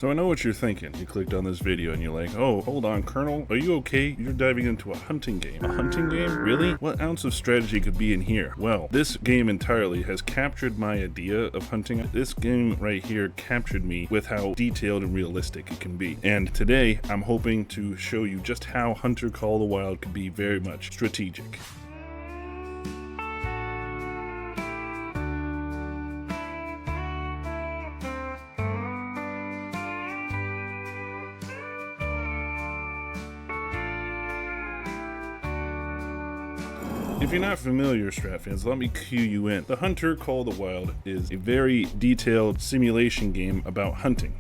So I know what you're thinking. You clicked on this video and you're like, oh, hold on, Colonel, are you okay? You're diving into a hunting game. A hunting game? Really? What ounce of strategy could be in here? Well, this game entirely has captured my idea of hunting. This game right here captured me with how detailed and realistic it can be. And today, I'm hoping to show you just how Hunter Call of the Wild can be very much strategic. If you're not familiar, Strat fans, let me cue you in. The Hunter Call of the Wild is a very detailed simulation game about hunting.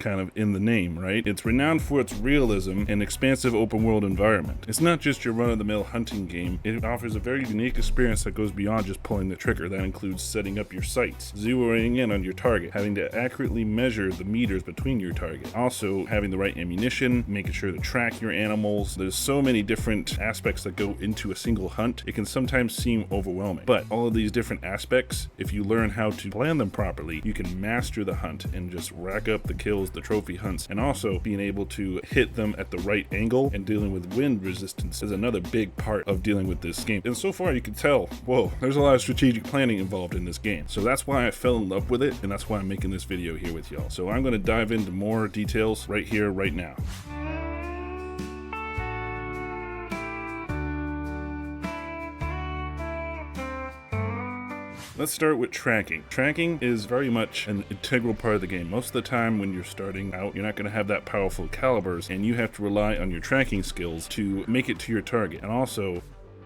Kind of in the name, right? It's renowned for its realism and expansive open world environment. It's not just your run-of-the-mill hunting game. It offers a very unique experience that goes beyond just pulling the trigger. That includes setting up your sights, zeroing in on your target, having to accurately measure the meters between your target, also having the right ammunition, making sure to track your animals. There's so many different aspects that go into a single hunt. It can sometimes seem overwhelming, but all of these different aspects, if you learn how to plan them properly, you can master the hunt and just rack up the kills, the trophy hunts, and also being able to hit them at the right angle. And dealing with wind resistance is another big part of dealing with this game. And so far you can tell, whoa, there's a lot of strategic planning involved in this game. So that's why I fell in love with it, and that's why I'm making this video here with y'all. So I'm going to dive into more details right here, right now. Let's start with tracking. Tracking is very much an integral part of the game. Most of the time when you're starting out, you're not going to have that powerful calibers, and you have to rely on your tracking skills to make it to your target. And also,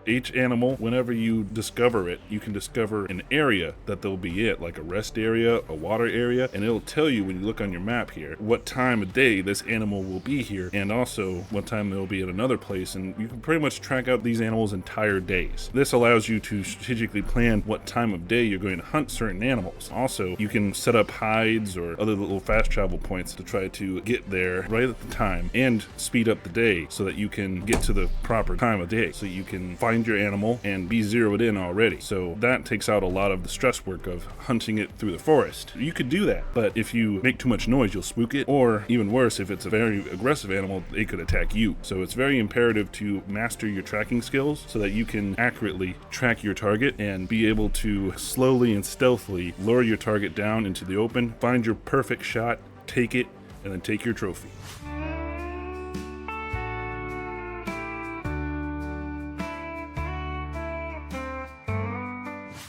each animal, whenever you discover it, you can discover an area that they'll be at, like a rest area, a water area, and it'll tell you when you look on your map here what time of day this animal will be here, and also what time they'll be at another place, and you can pretty much track out these animals' entire days. This allows you to strategically plan what time of day you're going to hunt certain animals. Also, you can set up hides or other little fast travel points to try to get there right at the time and speed up the day so that you can get to the proper time of day, so you can find your animal and be zeroed in already. So that takes out a lot of the stress work of hunting it through the forest. You could do that, but if you make too much noise, you'll spook it, or even worse, if it's a very aggressive animal, it could attack you. So it's very imperative to master your tracking skills so that you can accurately track your target and be able to slowly and stealthily lure your target down into the open, find your perfect shot, take it, and then take your trophy.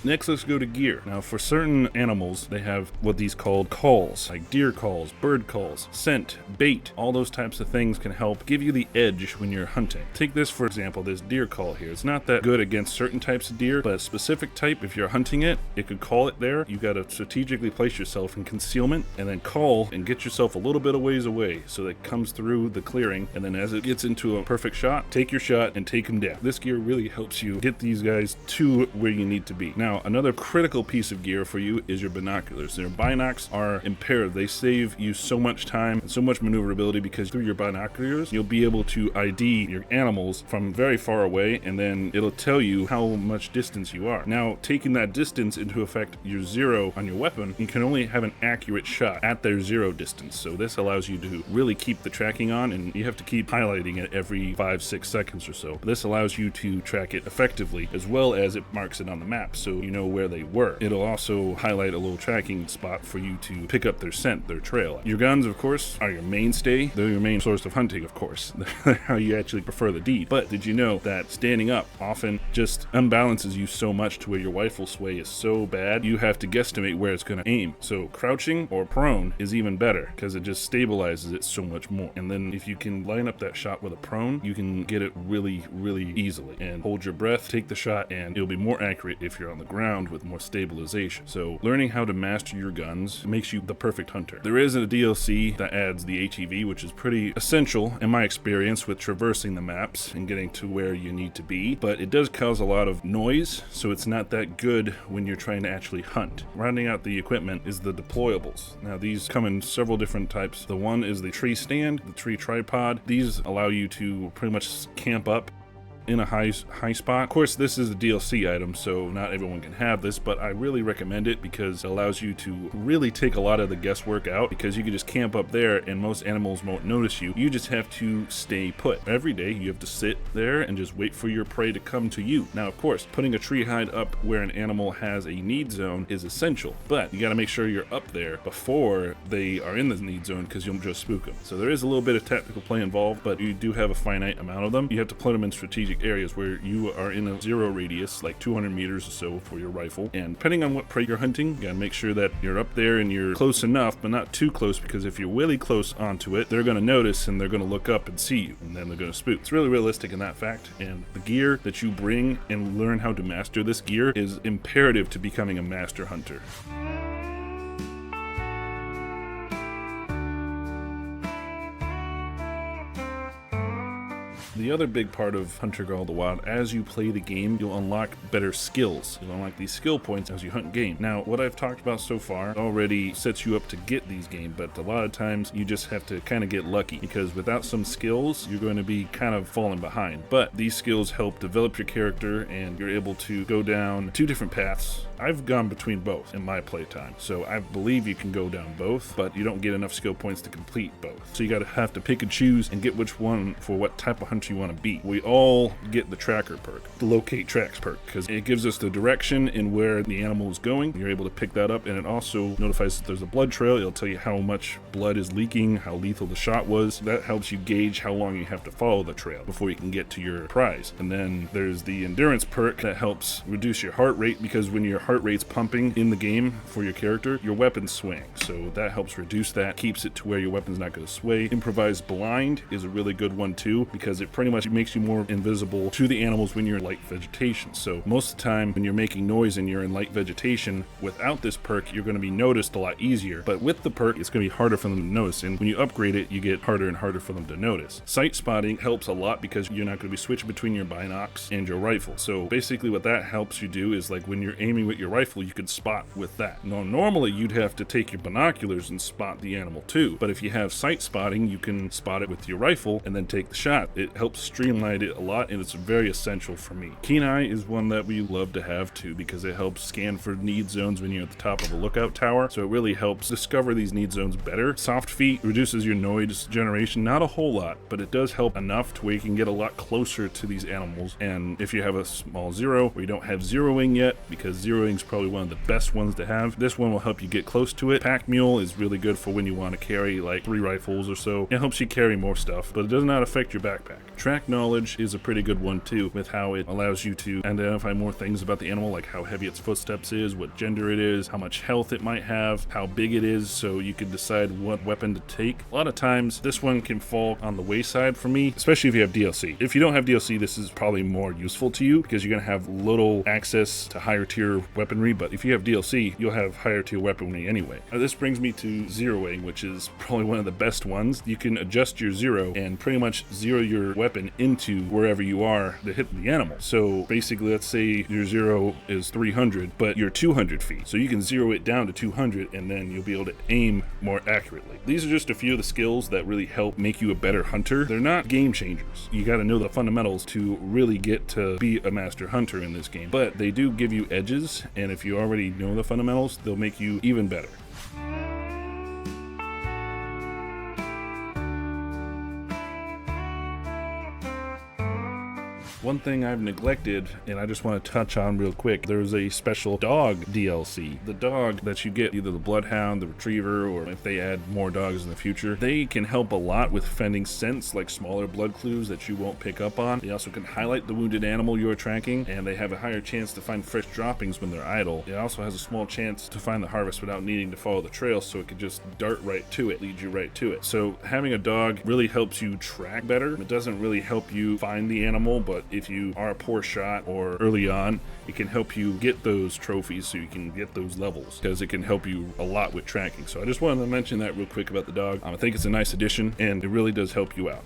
Next, let's go to gear. Now, for certain animals, they have what these called calls, like deer calls, bird calls, scent, bait. All those types of things can help give you the edge when you're hunting. Take this, for example, this deer call here. It's not that good against certain types of deer, but a specific type, if you're hunting it, it could call it there. You got to strategically place yourself in concealment and then call and get yourself a little bit of ways away so that it comes through the clearing, and then as it gets into a perfect shot, take your shot and take them down. This gear really helps you get these guys to where you need to be. Now, another critical piece of gear for you is your binoculars. Your binocs are imperative. They save you so much time and so much maneuverability, because through your binoculars, you'll be able to ID your animals from very far away, and then it'll tell you how much distance you are. Now, taking that distance into effect, your zero on your weapon, you can only have an accurate shot at their zero distance. So this allows you to really keep the tracking on, and you have to keep highlighting it every 5-6 seconds or so. But this allows you to track it effectively, as well as it marks it on the map, so you know where they were. It'll also highlight a little tracking spot for you to pick up their scent, their trail. Your guns, of course, are your mainstay. They're your main source of hunting, of course. They're how you actually prefer the deed. But did you know that standing up often just unbalances you so much to where your rifle sway is so bad, you have to guesstimate where it's going to aim. So crouching or prone is even better, because it just stabilizes it so much more. And then if you can line up that shot with a prone, you can get it really, really easily. And hold your breath, take the shot, and it'll be more accurate if you're on the ground with more stabilization. So learning how to master your guns makes you the perfect hunter. There is a DLC that adds the HEV, which is pretty essential in my experience with traversing the maps and getting to where you need to be, but it does cause a lot of noise, so it's not that good when you're trying to actually hunt. Rounding out the equipment is the deployables. Now, these come in several different types. The one is the tree stand, the tree tripod. These allow you to pretty much camp up in a high spot. Of course, this is a DLC item, so not everyone can have this, but I really recommend it because it allows you to really take a lot of the guesswork out, because you can just camp up there and most animals won't notice you. You just have to stay put. Every day you have to sit there and just wait for your prey to come to you. Now, of course, putting a tree hide up where an animal has a need zone is essential, but you got to make sure you're up there before they are in the need zone, because you'll just spook them. So there is a little bit of tactical play involved, but you do have a finite amount of them. You have to put them in strategic areas where you are in a 0 radius, like 200 meters or so for your rifle. And depending on what prey you're hunting, you got to make sure that you're up there and you're close enough, but not too close, because if you're really close onto it, they're going to notice and they're going to look up and see you, and then they're going to spook. It's really realistic in that fact, and the gear that you bring and learn how to master this gear is imperative to becoming a master hunter. The other big part of Hunter Call of the Wild, as you play the game, you'll unlock better skills. You'll unlock these skill points as you hunt game. Now, what I've talked about so far already sets you up to get these game, but a lot of times you just have to kind of get lucky, because without some skills, you're going to be kind of falling behind. But these skills help develop your character, and you're able to go down 2 different paths. I've gone between both in my playtime, so I believe you can go down both, but you don't get enough skill points to complete both. So you have to pick and choose and get which one for what type of hunter you want to be. We all get the tracker perk, the locate tracks perk, because it gives us the direction in where the animal is going. You're able to pick that up, and it also notifies that there's a blood trail. It'll tell you how much blood is leaking, how lethal the shot was. That helps you gauge how long you have to follow the trail before you can get to your prize. And then there's the endurance perk that helps reduce your heart rate, because when your heart rate's pumping in the game for your character, your weapons swing. So that helps reduce that, keeps it to where your weapon's not going to sway. Improvised blind is a really good one too, because it pretty much makes you more invisible to the animals when you're in light vegetation. So most of the time when you're making noise and you're in light vegetation, without this perk, you're going to be noticed a lot easier. But with the perk, it's going to be harder for them to notice. And when you upgrade it, you get harder and harder for them to notice. Sight spotting helps a lot, because you're not going to be switching between your binocs and your rifle. So basically what that helps you do is, like, when you're aiming with your rifle, you can spot with that. Now, normally you'd have to take your binoculars and spot the animal too, but if you have sight spotting, you can spot it with your rifle and then take the shot. It helps streamline it a lot, and it's very essential for me. Keen eye is one that we love to have too, because it helps scan for need zones when you're at the top of a lookout tower, so it really helps discover these need zones better. Soft feet reduces your noise generation, not a whole lot, but it does help enough to where you can get a lot closer to these animals. And if you have a small 0, or you don't have zeroing yet, because zeroing is probably one of the best ones to have, this one will help you get close to it. Pack mule is really good for when you want to carry like 3 rifles or so. It helps you carry more stuff, but it does not affect your backpack. Track knowledge is a pretty good one too, with how it allows you to identify more things about the animal, like how heavy its footsteps is, what gender it is, how much health it might have, how big it is, so you can decide what weapon to take. A lot of times this one can fall on the wayside for me, especially if you have DLC. If you don't have DLC, this is probably more useful to you, because you're going to have little access to higher tier weaponry, but if you have DLC, you'll have higher tier weaponry anyway. Now, this brings me to zeroing, which is probably one of the best ones. You can adjust your zero and pretty much zero your weapon into wherever you are to hit the animal. So basically, let's say your zero is 300, but you're 200 feet. So you can zero it down to 200, and then you'll be able to aim more accurately. These are just a few of the skills that really help make you a better hunter. They're not game changers. You got to know the fundamentals to really get to be a master hunter in this game, but they do give you edges, and if you already know the fundamentals, they'll make you even better. One thing I've neglected, and I just want to touch on real quick, there's a special dog DLC. The dog that you get, either the bloodhound, the retriever, or if they add more dogs in the future, they can help a lot with fending scents, like smaller blood clues that you won't pick up on. They also can highlight the wounded animal you're tracking, and they have a higher chance to find fresh droppings when they're idle. It also has a small chance to find the harvest without needing to follow the trail, so it can just dart right to it, lead you right to it. So having a dog really helps you track better. It doesn't really help you find the animal, but if you are a poor shot or early on, it can help you get those trophies, so you can get those levels, because it can help you a lot with tracking. So I just wanted to mention that real quick about the dog. I think it's a nice addition, and it really does help you out.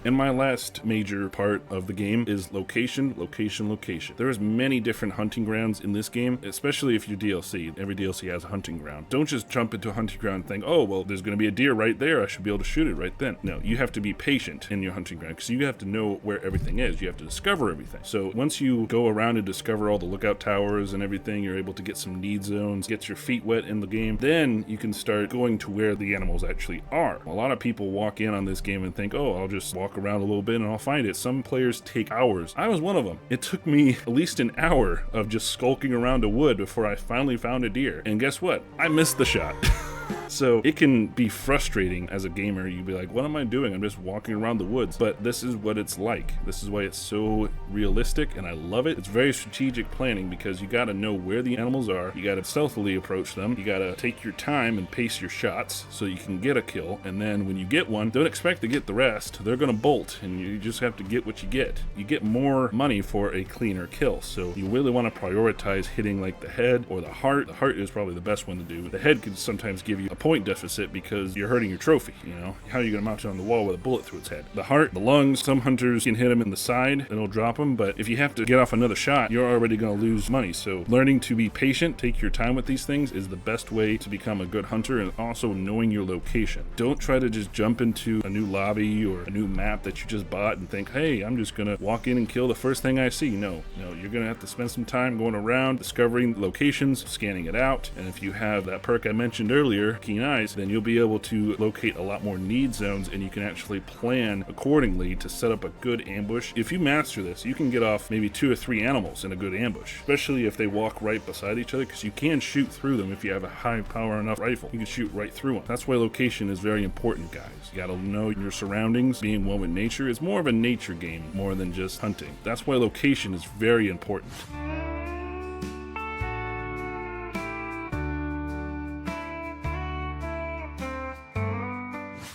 And my last major part of the game is location, location, location. There's many different hunting grounds in this game, especially if you're DLC. Every DLC has a hunting ground. Don't just jump into a hunting ground and think, oh, well, there's going to be a deer right there. I should be able to shoot it right then. No, you have to be patient in your hunting ground because you have to know where everything is. You have to discover everything. So once you go around and discover all the lookout towers and everything, you're able to get some need zones, get your feet wet in the game. Then you can start going to where the animals actually are. A lot of people walk in on this game and think, oh, I'll just walk around a little bit and I'll find it. Some players take hours. I was one of them. It took me at least an hour of just skulking around a wood before I finally found a deer. And guess what? I missed the shot. So it can be frustrating as a gamer. You'd be like, what am I doing? I'm just walking around the woods. But this is what it's like. This is why it's so realistic, and I love it. It's very strategic planning because you got to know where the animals are. You got to stealthily approach them. You got to take your time and pace your shots so you can get a kill. And then when you get one, don't expect to get the rest. They're going to bolt, and you just have to get what you get. You get more money for a cleaner kill. So you really want to prioritize hitting like the head or the heart. The heart is probably the best one to do. The head can sometimes give you a point deficit because you're hurting your trophy, you know? How are you going to mount it on the wall with a bullet through its head? The heart, the lungs, some hunters can hit them in the side and it'll drop them, but if you have to get off another shot, you're already going to lose money. So learning to be patient, take your time with these things is the best way to become a good hunter, and also knowing your location. Don't try to just jump into a new lobby or a new map that you just bought and think, hey, I'm just going to walk in and kill the first thing I see. No, you're going to have to spend some time going around, discovering locations, scanning it out, and if you have that perk I mentioned earlier, Keen Eyes, then you'll be able to locate a lot more need zones, and you can actually plan accordingly to set up a good ambush. If you master this, you can get off maybe 2 or 3 animals in a good ambush, especially if they walk right beside each other, because you can shoot through them. If you have a high power enough rifle, you can shoot right through them. That's why location is very important, guys. You gotta know your surroundings. Being one with nature is more of a nature game more than just hunting. That's why location is very important.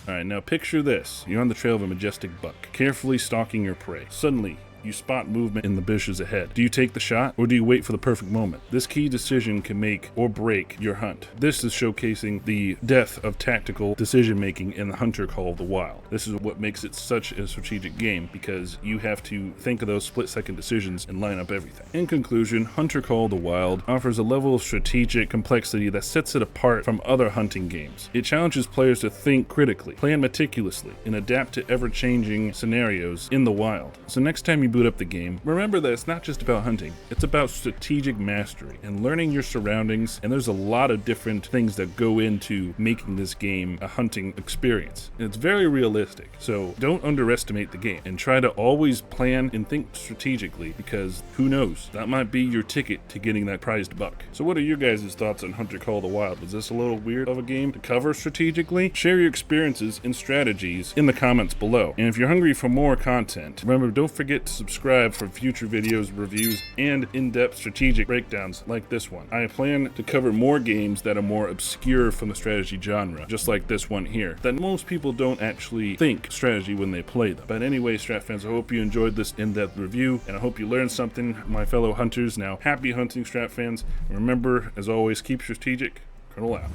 Alright, now picture this. You're on the trail of a majestic buck, carefully stalking your prey. Suddenly, you spot movement in the bushes ahead. Do you take the shot, or do you wait for the perfect moment? This key decision can make or break your hunt. This is showcasing the depth of tactical decision making in the Hunter Call of the Wild. This is what makes it such a strategic game, because you have to think of those split-second decisions and line up everything. In conclusion, Hunter Call of the Wild offers a level of strategic complexity that sets it apart from other hunting games. It challenges players to think critically, plan meticulously, and adapt to ever-changing scenarios in the wild. So next time you boot up the game, remember that it's not just about hunting, it's about strategic mastery and learning your surroundings, and there's a lot of different things that go into making this game a hunting experience. And it's very realistic, so don't underestimate the game, and try to always plan and think strategically, because who knows, that might be your ticket to getting that prized buck. So what are your guys' thoughts on Hunter Call of the Wild? Was this a little weird of a game to cover strategically? Share your experiences and strategies in the comments below. And if you're hungry for more content, remember, don't forget to subscribe for future videos, reviews, and in-depth strategic breakdowns like this one. I plan to cover more games that are more obscure from the strategy genre, just like this one here, that most people don't actually think strategy when they play them. But anyway, Strat fans, I hope you enjoyed this in-depth review, and I hope you learned something, my fellow hunters. Now, happy hunting, Strat fans. And remember, as always, keep strategic. Colonel out.